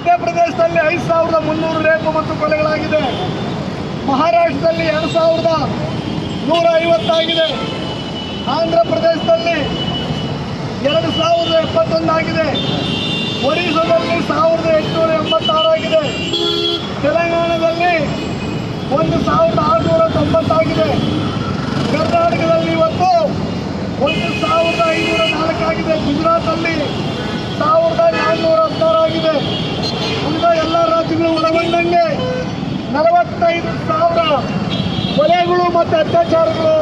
ಮಧ್ಯಪ್ರದೇಶದಲ್ಲಿ 5300 ರೇಪು ಮತ್ತು ಕೊಲೆಗಳಾಗಿದೆ. ಮಹಾರಾಷ್ಟ್ರದಲ್ಲಿ 2150 ಆಗಿದೆ. ಆಂಧ್ರ ಪ್ರದೇಶದಲ್ಲಿ 2071 ಆಗಿದೆ. ಒರಿಸ್ಸಾದಲ್ಲಿ 1886 ಆಗಿದೆ. ತೆಲಂಗಾಣದಲ್ಲಿ 1690 ಆಗಿದೆ. ಕರ್ನಾಟಕದಲ್ಲಿ ಇವತ್ತು 1504 ಆಗಿದೆ. ಗುಜರಾತಲ್ಲಿ 1416 ಆಗಿದೆ. ಉಳಿದ ಎಲ್ಲ ರಾಜ್ಯಗಳು ಒಳಗೊಂಡಂಗೆ 45,000 ಕೊಲೆಗಳು ಮತ್ತು ಅತ್ಯಾಚಾರಗಳು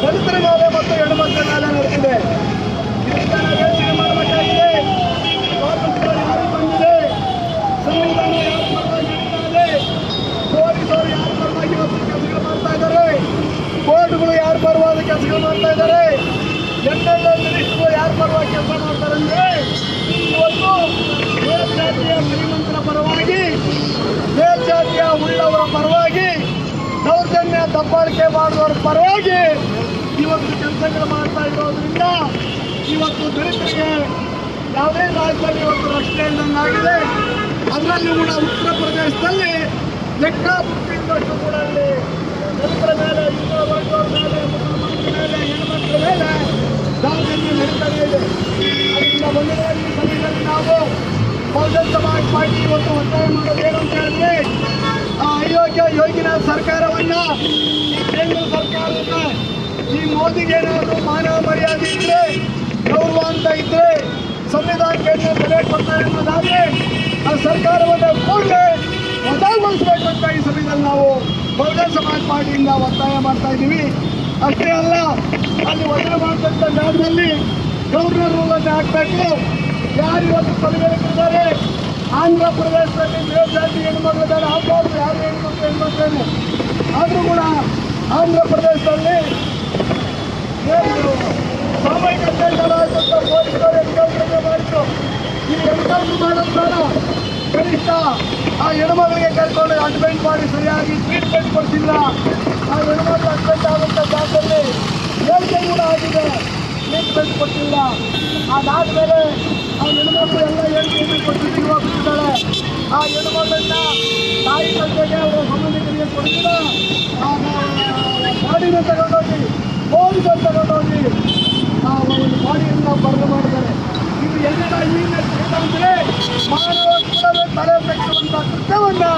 ದಲಿತರ ಮೇಲೆ ಮತ್ತು ಹೆಣ್ಮಕ್ಳ ಮೇಲೆ ನಡೆದಿದೆ. ಇದರಿಂದ ನಾವು ಯೋಚನೆ ಮಾಡಬೇಕಾಗಿದೆ. ಸ್ವಾತಂತ್ರ್ಯ ಯಾರು ಬಂದಿದೆ, ಸಂವಿಧಾನ ಯಾರ ಪರವಾಗಿ ಇರ್ತಾರೆ, ಪೊಲೀಸರು ಯಾರ ಪರವಾಗಿ ಇವತ್ತು ಕೆಲಸಗಳು ಮಾಡ್ತಾ ಇದ್ದಾರೆ, ಕೋರ್ಟ್ಗಳು ಯಾರ ಪರವಾದ ಕೆಲಸಗಳು ಮಾಡ್ತಾ ಇದ್ದಾರೆ, MLA ಮಿನಿಸ್ಟರ್ಗಳು ಯಾರ ಪರವಾಗಿ ಕೆಲಸ ಮಾಡ್ತಾರೆ ಅಂದರೆ ಇವತ್ತು ಮೇಲ್ಜಾತಿಯ ಶ್ರೀಮಂತರ ಪರವಾಗಿ, ಮೇಲ್ಜಾತಿಯ ಉಳ್ಳವರ ಪರವಾಗಿ, ದೌರ್ಜನ್ಯ ದಬ್ಬಾಳಿಕೆ ಮಾಡುವವರ ಪರವಾಗಿ ಇವತ್ತು ಕೆಲಸಗಳು ಮಾಡ್ತಾ ಇರೋದ್ರಿಂದ ಇವತ್ತು ದಲಿತರಿಗೆ ಯಾವುದೇ ರಾಜ್ಯದಲ್ಲಿ ಇವತ್ತು ರಕ್ಷಣೆ ಇಲ್ಲದಂಗಾಗಿದೆ. ಅದರಲ್ಲೂ ಕೂಡ ಉತ್ತರ ಪ್ರದೇಶದಲ್ಲಿ ಲೆಕ್ಕಾಪುಟ್ಟಿದ್ದಷ್ಟು ಕೂಡ ಅಲ್ಲಿ ದಲಿತರ ಮೇಲೆ, ಯುವ ವರ್ಗದ ಮೇಲೆ, ಮುಸಲ್ಮಾನರ ಮೇಲೆ, ಹೆಣ್ಮಕ್ಳ ಮೇಲೆ ದೌರ್ಜನ್ಯ ನಡೀತಾನೆ ಇದೆ. ಅದರಿಂದ ಒಂದೇ ಸಮಯದಲ್ಲಿ ನಾವು ಬಹುಜನ್ ಸಮಾಜ ಪಾರ್ಟಿ ಇವತ್ತು ಒತ್ತಾಯ ಮಾಡೋದೇನು ಅಂತ ಹೇಳಿದ್ರೆ, ಅಯೋಗ್ಯ ಯೋಗಿನಾಥ್ ಸರ್ಕಾರವನ್ನ, ಈ ಕೇಂದ್ರ ಸರ್ಕಾರವನ್ನ, ಈ ಮೋದಿಗೆ ಏನಾದರೂ ಮಾನವ ಮರ್ಯಾದೆ ಇದ್ರೆ, ಗೌರವ ಅಂತ ಇದ್ರೆ, ಸಂವಿಧಾನಕ್ಕೆ ಬೆಲೆ ಕೊಡ್ತಾರೆ ಅನ್ನೋದಾದ್ರೆ ಆ ಸರ್ಕಾರವನ್ನು ಕೂಡಲೇ ವಜಾಗೊಳಿಸಬೇಕು ಅಂತ ಈ ಸಮಯದಲ್ಲಿ ನಾವು ಬಹುಜನ್ ಸಮಾಜ ಪಾರ್ಟಿಯಿಂದ ಒತ್ತಾಯ ಮಾಡ್ತಾ ಇದ್ದೀವಿ. ಅಷ್ಟೇ ಅಲ್ಲ, ಅಲ್ಲಿ ವಜಾ ಮಾಡತಕ್ಕಂಥ ಜಾಗದಲ್ಲಿ ಗವರ್ನರ್ ರೂಲನ್ನು ಹಾಕಬೇಕು. ಯಾರು ಇವತ್ತು ಕೊಲೆಗಳಿದ್ದಾರೆ ಆಂಧ್ರ ಪ್ರದೇಶದಲ್ಲಿ ಮೇಲ್ಜಾತಿ ಹೆಣ್ಮಕ್ಳ ಮೇಲೆ ಹಾಕಬಾರ್ದು, ಯಾರು ಹೆಣ್ಮಕ್ಳೇನೆ ಆದರೂ ಕೂಡ ಆಂಧ್ರ ಪ್ರದೇಶದಲ್ಲಿ ಸಾಮೂಹಿಕ ಅತ್ಯಾಚಾರ ಆಗುತ್ತ ಪೊಲೀಸರು ಎನ್ಕೌಂಟರ್ ಮಾಡಿದ್ರು. ಈ ಎನ್ಕೌಂಟರ್ ಮಾಡೋದು ಬೇಡ, ಕನಿಷ್ಠ ಆ ಹೆಣ್ಮಗಳಿಗೆ ಕರ್ಕೊಂಡು ಅಡ್ಮಿಟ್ ಮಾಡಿ ಸರಿಯಾಗಿ ಟ್ರೀಟ್ಮೆಂಟ್ ಕೊಡ್ತಿಲ್ಲ. ಆ ಹೆಣ್ಮಕ್ಳು ಅಡ್ಮಿಟ್ ಆಗುವಂಥ ಜಾಗದಲ್ಲಿ ಹೇಳಿಕೆ ಕೂಡ ಆಗಿದೆ, ಟ್ರೀಟ್ಮೆಂಟ್ ಕೊಟ್ಟಿಲ್ಲ. ಅದಾದಮೇಲೆ ಆ ಹೆಣ್ಮಕ್ಳು ಎಲ್ಲ ಹೇಳಿಕೆ ಕೊಟ್ಟಿದ್ದು ಹೋಗ್ತಿದ್ದಾಳೆ. ಆ ಹೆಣ್ಮಗಳನ್ನ ತಾಯಿ ತಂದೆಗೆ ಅವರ ಸಂಬಂಧಿಕರಿಗೆ ಕೊಡ್ತಿಲ್ಲ. ಬಾಡಿನ ತಗೊಂಡೋಗಿ ಪೊಲೀಸರು ತಗೊಂಡೋಗಿ ಆ ಒಂದು ಬಾಡಿಯನ್ನು ಬರೆದು ಮಾಡಿದ್ದಾರೆ. ಇದು ಎಲ್ಲ ಅಂದರೆ ಮಾನವ ಕುಲವೇ ತಲೆ ತೆಗೆಸುವಂಥ ಕೃತ್ಯವನ್ನು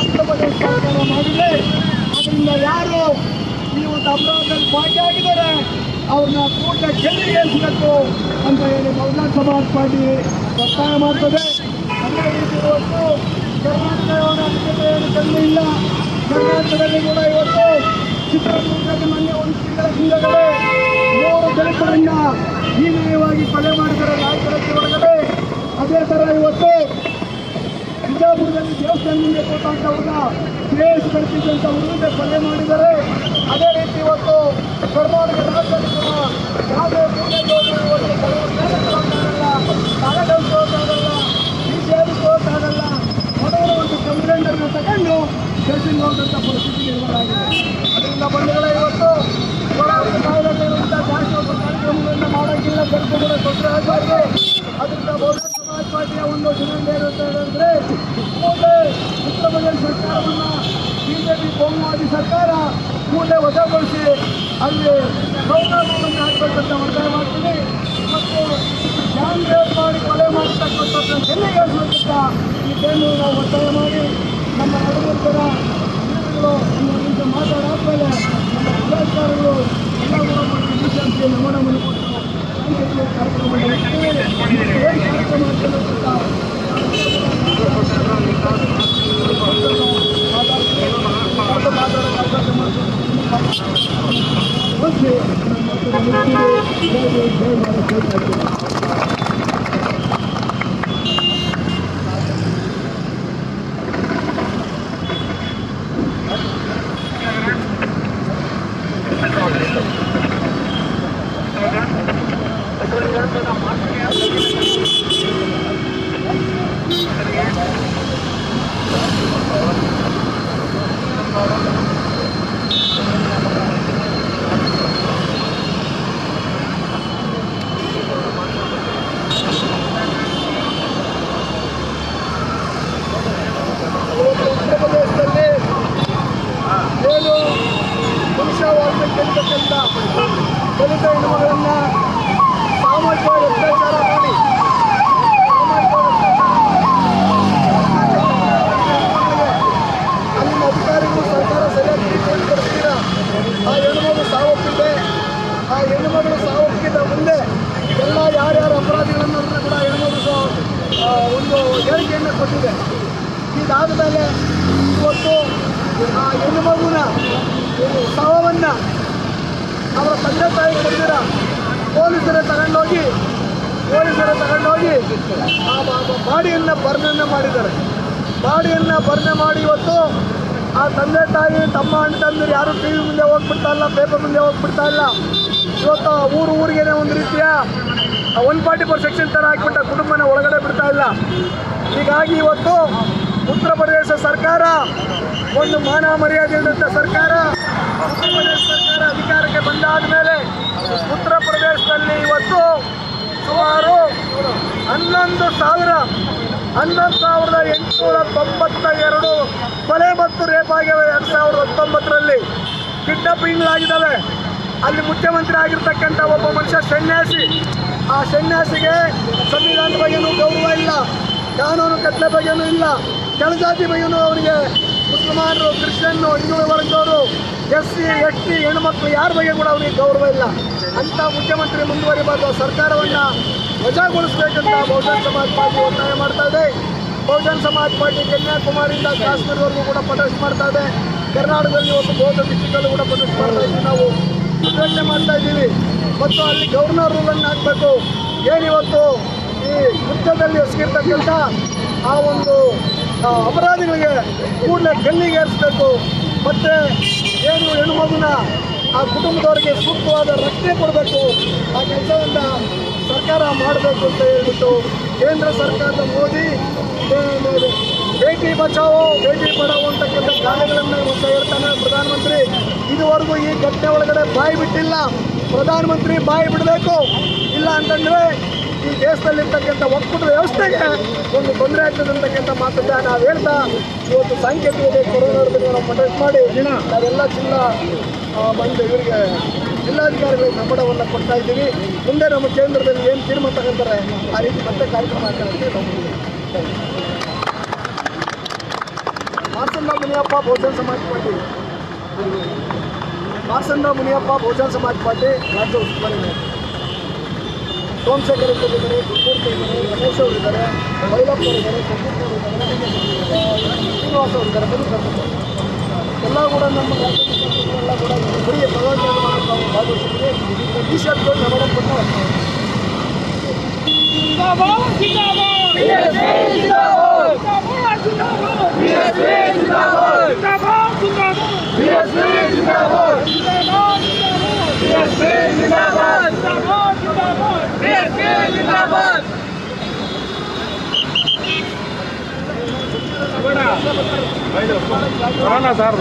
ಉತ್ತರ ಪ್ರದೇಶ ಸರ್ಕಾರ ಮಾಡಿದೆ. ಅದರಿಂದ ಯಾರು ಈ ಒಂದು ಅಪರಾಧದಲ್ಲಿ ಭಾಗಿಯಾಗಿದ್ದಾರೆ ಅವ್ರನ್ನ ಕೂಡಲೇ ಜೈಲಿಗೇರಿಸಬೇಕು ಅಂತ ಹೇಳಿ ಬಹುಜನ್ ಸಮಾಜ ಪಾರ್ಟಿ ಒತ್ತಾಯ ಮಾಡ್ತದೆ. ಅದೇ ರೀತಿ ಇವತ್ತು ಕರ್ನಾಟಕದ ಅಧಿಕತೆ ಏನು ಕಡಿಮೆ ಇಲ್ಲ. ಕರ್ನಾಟಕದಲ್ಲಿ ಕೂಡ ಇವತ್ತು ಚಿತ್ರದುರ್ಗದಲ್ಲಿ ಮೊನ್ನೆ ಒಂದು ತಿಂಗಳ ಹಿಂದಗಡೆ 3 ದಲಿತರನ್ನ ಹೀನಾಯವಾಗಿ ಕೊಲೆ ಮಾಡಿದರೆ ರಾಯಚೂರಲ್ಲಿ ಒಳಗಡೆ. ಅದೇ ಥರ ಇವತ್ತು ಬಿಜಾಪುರದಲ್ಲಿ ದೇವಸ್ಥಾನ ಮುಂದೆ ಕೊಟ್ಟಂಥವ್ರನ್ನ ಕೇಸ್ ಕಳಿಸಿದಂಥ ಹುಡುಗರಿಗೆ ಕೊಲೆ ಮಾಡಿದ್ದಾರೆ. ಅದೇ ರೀತಿ ಇವತ್ತು ಕರ್ನಾಟಕ ರಾಜ್ಯದಲ್ಲಿ ಕೂಡ ಯಾವುದೇ ಪುಣ್ಯದವರು ಇವತ್ತು ಕೆಲವೊಂದಾಗಲ್ಲ, ಕಾಲಗಂಟೋದಾಗಲ್ಲ, BJP ಹೋಗೋದಾಗಲ್ಲ, ಬಡವರ ಒಂದು ಕಂಪ್ಲೇಂಟನ್ನು ತಗೊಂಡು ಕೇಸಿಂಗ್ ಹೋಗುವಂಥ ಪರಿಸ್ಥಿತಿ ನಿರ್ಮಾಣ ಆಗಿದೆ. ಅದರಿಂದ ಬಂಧುಗಳೇ ಇವತ್ತು ಕಾಯ್ದೆಗಳಿಂದ ಜಾಸ್ತಿ ಒಂದು ಕಾರ್ಯಕ್ರಮಗಳನ್ನು ಮಾಡೋಕ್ಕಿಲ್ಲ, ಖರ್ಚು ಕೂಡ ತೊಂದರೆ ಆಗಬಾರ್ದು. ಅದರಿಂದ ಬಹುಜನ್ ಸಮಾಜ ಪಾರ್ಟಿಯ ಒಂದು ವಿನಂತಿ ಇರುತ್ತೇನೆಂದರೆ ಕೂಡಲೇ ಉತ್ತರ ಪ್ರದೇಶ ಸರ್ಕಾರವನ್ನು BJP ಕೋಮುವಾದಿ ಸರ್ಕಾರ ಕೂಡಲೇ ವಜಾಗೊಳಿಸಿ ಅಲ್ಲಿ ಗೌರವವನ್ನು ಹಾಕಬೇಕಂತ ಒತ್ತಾಯ ಮಾಡ್ತೀನಿ. ಮತ್ತು ಜಾನ್ ರೇಪ್ ಮಾಡಿ ಕೊಲೆ ಮಾಡತಕ್ಕಂಥದ್ದು ಜೈಲಿಗೇರಿಸಬೇಕಂತ ಈ ಕೇಂದ್ರ ನಾವು ಒತ್ತಾಯ ಮಾಡಿ ನಮ್ಮ ನಡುವಿನ ವಿರೋಧಿಗಳು ಮಾತಾಡಾದ್ಮೇಲೆ ನಮ್ಮ ಪುರಸ್ಕಾರಗಳು ಎಲ್ಲ BJP ನಮನ ಮಾಡಿಕೊಟ್ಟು ಕಾರ್ಯಕ್ರಮ ಒಂದು ಹೇಳಿಕೆಯನ್ನು ಕೊಟ್ಟಿದೆ. ಇದಾದ ಮೇಲೆ ಇವತ್ತು ಆ ಹೆಣ್ಣು ಮಗುವಿನ ಶವವನ್ನು ಅವರ ತಂದೆ ತಾಯಿ ಕೊಡ್ತೀರ ಪೊಲೀಸರೇ ತಗೊಂಡೋಗಿ ಆ ಬಾಡಿಯನ್ನು ಭರ್ಣೆ ಮಾಡಿದ್ದಾರೆ. ಬಾಡಿಯನ್ನು ಭರ್ಣೆ ಮಾಡಿ ಇವತ್ತು ಆ ತಂದೆ ತಾಯಿ ತಮ್ಮ ಅಣ್ಣ ತಮ್ಮರು ಯಾರು ಟಿ ವಿ ಮುಂದೆ ಹೋಗ್ಬಿಡ್ತಾ ಇಲ್ಲ, ಪೇಪರ್ ಮುಂದೆ ಹೋಗ್ಬಿಡ್ತಾ ಇಲ್ಲ. ಇವತ್ತು ಊರಿಗೇನೆ ಒಂದು ರೀತಿಯ 144 ಸೆಕ್ಷನ್ ಥರ ಹಾಕಿಬಿಟ್ಟ ಕುಟುಂಬನ ಒಳಗಡೆ ಬಿಡ್ತಾ ಇಲ್ಲ. ಹೀಗಾಗಿ ಇವತ್ತು ಉತ್ತರ ಪ್ರದೇಶ ಸರ್ಕಾರ ಒಂದು ಮಾನ ಮರ್ಯಾದೆ ಇದ್ದಂಥ ಸರ್ಕಾರ, ಉತ್ತರ ಪ್ರದೇಶ ಸರ್ಕಾರ ಅಧಿಕಾರಕ್ಕೆ ಬಂದಾದ ಮೇಲೆ ಉತ್ತರ ಪ್ರದೇಶದಲ್ಲಿ ಇವತ್ತು ಸುಮಾರು 11,892 ಕೊಲೆ ಮತ್ತು ರೇಪ್ ಆಗಿವೆ. 2019ರಲ್ಲಿ ಕಿಡ್ನಾಪಿಂಗ್ಗಳಾಗಿದ್ದಾವೆ. ಅಲ್ಲಿ ಮುಖ್ಯಮಂತ್ರಿ ಆಗಿರ್ತಕ್ಕಂಥ ಒಬ್ಬ ಮನುಷ್ಯ ಸನ್ಯಾಸಿ. ಆ ಸನ್ಯಾಸಿಗೆ ಸಂವಿಧಾನದ ಬಗ್ಗೆನೂ ಗೌರವ ಇಲ್ಲ, ಕಾನೂನು ಕಟ್ಟಲೆ ಬಗ್ಗೆನೂ ಇಲ್ಲ, ಕೆಳಜಾತಿ ಬಗ್ಗೆನೂ ಅವರಿಗೆ ಮುಸಲ್ಮಾನರು, ಕ್ರಿಶ್ಚಿಯನ್ನು, ಹಿಂದುಳಿದ ವರ್ಗದವರು, SC ST ಹೆಣ್ಮಕ್ಳು ಯಾರ ಬಗ್ಗೆ ಕೂಡ ಅವರಿಗೆ ಗೌರವ ಇಲ್ಲ. ಅಂಥ ಮುಖ್ಯಮಂತ್ರಿ ಮುಂದುವರಿಬಾರ್ದು. ಸರ್ಕಾರವನ್ನು ವಜಾಗೊಳಿಸಬೇಕಂತ ಬಹುಜನ್ ಸಮಾಜ್ ಪಾರ್ಟಿ ಒತ್ತಾಯ ಮಾಡ್ತಾ ಇದೆ. ಬಹುಜನ್ ಸಮಾಜ್ ಪಾರ್ಟಿ ಕನ್ಯಾಕುಮಾರಿಯಿಂದ ಕಾಶ್ಮೀರವರೆಗೂ ಕೂಡ ಪ್ರೊಟೆಸ್ಟ್ ಮಾಡ್ತಾ ಇದೆ. ಕರ್ನಾಟಕದಲ್ಲಿ ಇವತ್ತು ಬೌದ್ಧ ಡಿಸ್ಟ್ರಿಕ್ಟಲ್ಲೂ ಕೂಡ ಪ್ರೊಟೆಸ್ಟ್ ಮಾಡ್ತಾ ಇದ್ದೀವಿ. ನಾವು ಪ್ರತಿಭಟನೆ ಮಾಡ್ತಾ ಇದ್ದೀವಿ. ಮತ್ತು ಅಲ್ಲಿ ಗವರ್ನರ್ ರೂಲನ್ನು ಹಾಕಬೇಕು. ಏನಿವತ್ತು ಈ ಯುದ್ಧದಲ್ಲಿ ಎಸಗಿರ್ತಕ್ಕಂಥ ಆ ಒಂದು ಅಪರಾಧಿಗಳಿಗೆ ಕೂಡಲೇ ಗಲ್ಲಿಗೆ ಏರಿಸಬೇಕು. ಮತ್ತು ಏನು ಹೆಣ್ಣು ಮಗುನ ಆ ಕುಟುಂಬದವರಿಗೆ ಸೂಕ್ತವಾದ ರಕ್ಷಣೆ ಕೊಡಬೇಕು. ಆ ಕೆಲಸವನ್ನು ಸರ್ಕಾರ ಮಾಡಬೇಕು ಅಂತ ಹೇಳ್ಬಿಟ್ಟು ಕೇಂದ್ರ ಸರ್ಕಾರದ ಮೋದಿ ಬೇಟಿ ಬಚಾವೋ ಬೇಟಿ ಪಡಾವೋ ಅಂತಕ್ಕಂಥ ಕಾರ್ಯಗಳನ್ನು ಇವತ್ತು ಹೇಳ್ತಾನೆ ಪ್ರಧಾನಮಂತ್ರಿ. ಇದುವರೆಗೂ ಈ ಘಟನೆ ಒಳಗಡೆ ಬಾಯಿ ಬಿಟ್ಟಿಲ್ಲ. ಪ್ರಧಾನಮಂತ್ರಿ ಬಾಯಿ ಬಿಡಬೇಕು. ಇಲ್ಲ ಅಂತಂದರೆ ಈ ದೇಶದಲ್ಲಿರ್ತಕ್ಕಂಥ ಒಕ್ಕೂಟದ ವ್ಯವಸ್ಥೆಗೆ ಒಂದು ತೊಂದರೆ ಆಗ್ತದೆ ಅಂತಕ್ಕಂಥ ಮಾತನ್ನ ನಾವು ಹೇಳ್ತಾ ಇವತ್ತು ಸಾಂಕೇತಿಕ ಕೊರೋನಾದಲ್ಲಿ ನಾವು ಪ್ರೊಟೆಸ್ಟ್ ಮಾಡಿ ನಾವೆಲ್ಲ ಜಿಲ್ಲಾ ಬಂದು ಇವರಿಗೆ ಜಿಲ್ಲಾಧಿಕಾರಿಗಳಿಗೆ ನಂಬಡವನ್ನು ಕೊಡ್ತಾ ಇದ್ದೀವಿ. ಮುಂದೆ ನಮ್ಮ ಕೇಂದ್ರದಲ್ಲಿ ಏನು ತೀರ್ಮಾನ ತಗೊಂತಾರೆ ಆ ರೀತಿ ಮತ್ತೆ ಕಾರ್ಯಕ್ರಮ ಹಾಕೋಕ್ಕೆ ನಾವು ಮಾರ್ಸಂದ್ರ ಮುನಿಯಪ್ಪ ಬಹುಜನ್ ಸಮಾಜ್ ಪಾರ್ಟಿ ರಾಜ್ಯ ಉಸ್ತುವಾರಿ ನಾಯಕ ಸೋಮಶೇಖರ್ ಇದ್ದಾರೆ, ಗುರುಮೂರ್ತಿ ಇದ್ದಾರೆ, ರಮೇಶ್ ಅವರು ಇದ್ದಾರೆ, ಬೈಲಪ್ಪ ಇದ್ದಾರೆ, ಸಂದೀಪ್ ಅವರು ಇದ್ದಾರೆ, ಶ್ರೀನಿವಾಸ ಅವರು ಇದ್ದಾರೆ. ಎಲ್ಲ ಕೂಡ ನಮ್ಮ ರಾಜ್ಯದ ಎಲ್ಲ ಕೂಡ ಬರೀ ಪ್ರವಾಸವನ್ನು ಮಾಡಲು ನಾವು ಭಾಗವಹಿಸಿದ್ದೀವಿ. ಟಿ ಶರ್ಟ್ಗಳು ನಮಗೆ ಕೊಟ್ಟು ಕೊರೋನಾ ಸರ್